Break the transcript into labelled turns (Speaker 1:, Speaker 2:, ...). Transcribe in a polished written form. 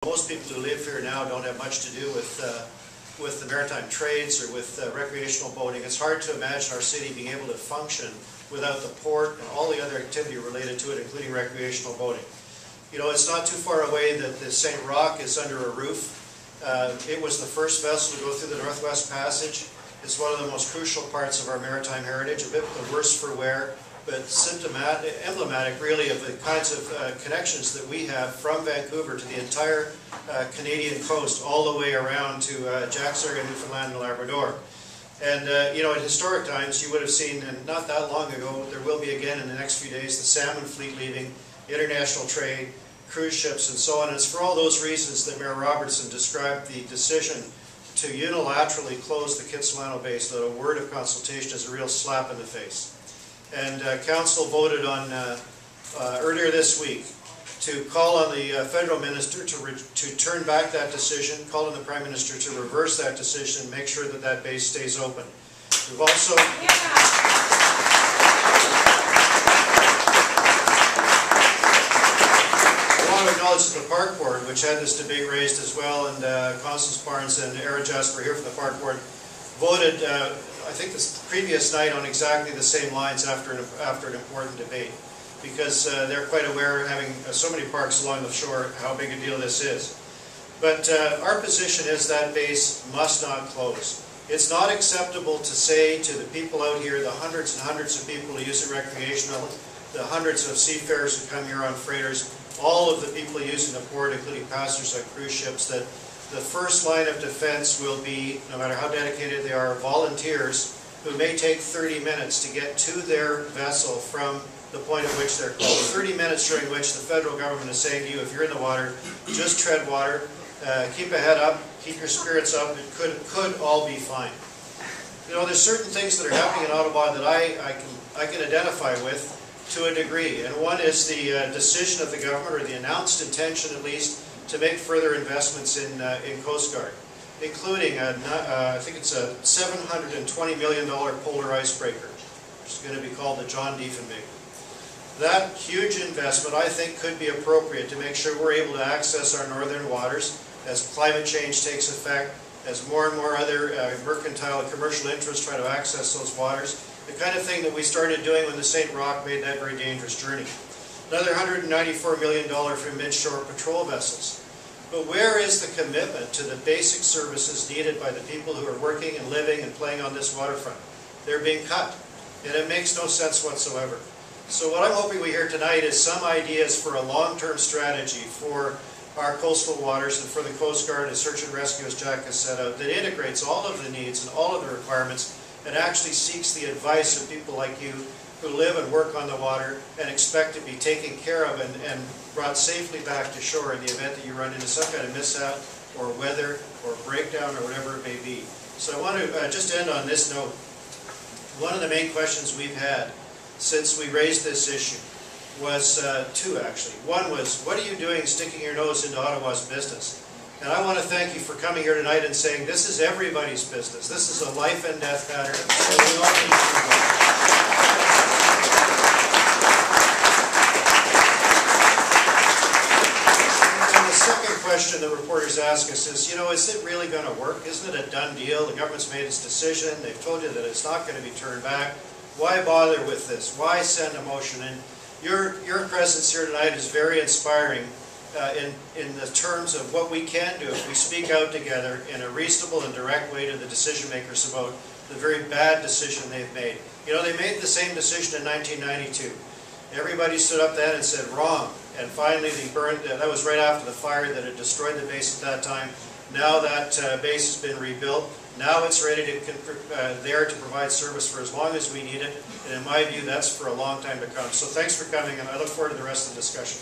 Speaker 1: Most people who live here now don't have much to do with the maritime trades or with recreational boating. It's hard to imagine our city being able to function without the port and all the other activity related to it, including recreational boating. You know, it's not too far away that the St. Roch is under a roof. It was the first vessel to go through the Northwest Passage. It's one of the most crucial parts of our maritime heritage, a bit the worse for wear, but emblematic really of the kinds of connections that we have from Vancouver to the entire Canadian coast, all the way around to Jacksarga, Newfoundland and Labrador. And you know, in historic times you would have seen, and not that long ago, there will be again in the next few days, the salmon fleet leaving, international trade, cruise ships and so on. And it's for all those reasons that Mayor Robertson described the decision to unilaterally close the Kitsilano base without a word of consultation as a real slap in the face. And Council voted on earlier this week to call on the federal minister to turn back that decision, call on the Prime Minister to reverse that decision and make sure that that base stays open. We've also... I want to acknowledge that the Park Board, which had this debate raised as well, and Constance Barnes and Era Jasper here from the Park Board, voted, I think this previous night, on exactly the same lines after an important debate, because they're quite aware, having so many parks along the shore, how big a deal this is. But our position is that base must not close. It's not acceptable to say to the people out here, the hundreds and hundreds of people who use it recreationally, the hundreds of seafarers who come here on freighters, all of the people using the port, including passengers on cruise ships, that the first line of defense will be, no matter how dedicated they are, volunteers who may take 30 minutes to get to their vessel from the point at which they're called. 30 minutes during which the federal government is saying to you, if you're in the water, just tread water, keep a head up, keep your spirits up, it could all be fine. You know, there's certain things that are happening in Ottawa that I can identify with to a degree, and one is the decision of the government, or the announced intention at least, to make further investments in Coast Guard, including, I think it's a $720 million polar icebreaker, which is going to be called the John Diefenbaker. That huge investment, I think, could be appropriate to make sure we're able to access our northern waters as climate change takes effect, as more and more other mercantile and commercial interests try to access those waters. The kind of thing that we started doing when the St. Roch made that very dangerous journey. Another $194 million for mid-shore patrol vessels. But where is the commitment to the basic services needed by the people who are working and living and playing on this waterfront? They're being cut, and it makes no sense whatsoever. So what I'm hoping we hear tonight is some ideas for a long-term strategy for our coastal waters and for the Coast Guard and search and rescue, as Jack has set out, that integrates all of the needs and all of the requirements and actually seeks the advice of people like you who live and work on the water and expect to be taken care of and brought safely back to shore in the event that you run into some kind of mishap or weather or breakdown or whatever it may be. So I want to just end on this note. One of the main questions we've had since we raised this issue was two, actually. One was, what are you doing sticking your nose into Ottawa's business? And I want to thank you for coming here tonight and saying this is everybody's business. This is a life and death matter. So we all need to And the second question the reporters ask us is, you know, is it really going to work? Isn't it a done deal? The government's made its decision. They've told you that it's not going to be turned back. Why bother with this? Why send a motion? And your presence here tonight is very inspiring. In the terms of what we can do if we speak out together in a reasonable and direct way to the decision makers about the very bad decision they've made. You know, they made the same decision in 1992. Everybody stood up then and said, wrong. And finally they burned, that was right after the fire that had destroyed the base at that time. Now that base has been rebuilt. Now it's ready to there to provide service for as long as we need it. And in my view, that's for a long time to come. So thanks for coming, and I look forward to the rest of the discussion.